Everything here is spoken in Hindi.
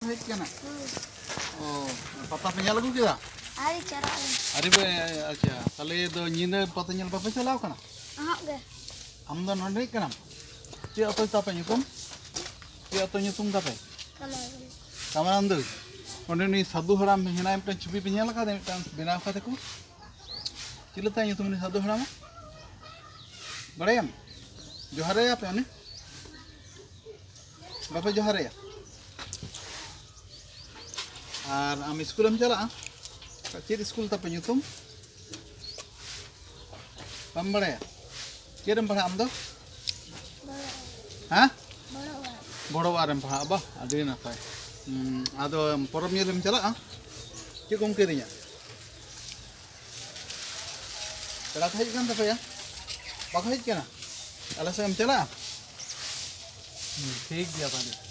हेज कना ओ पता पे लागू केदा आरी चरा अरे बे अच्छा तले दो नींद पता नेल बापे चलाव कना गे हम दो नंडे कना चे अतो तापे nyutum चे अतो nyutum तापे कमरांदु ओंडे नी साधु हराम हेना मिटन छुबी पे नेल कादे मिटन बनाव काते को चिलता nyutum नी साधु हराम बड़ायम जोहारे या पे अने बापे जोहारे या और आम स्कूल में चला चेद स्कूल तापे nyutum बम बड़ाया चेदम पढ़ा आम दो हाँ बड़ो वारेम पढ़ा बा अडी नापाय आदो परम येलम चला चे कोम केरिया चला हेज कान तापेया बाको हेज कना आला से हम चला ठीक गया पानी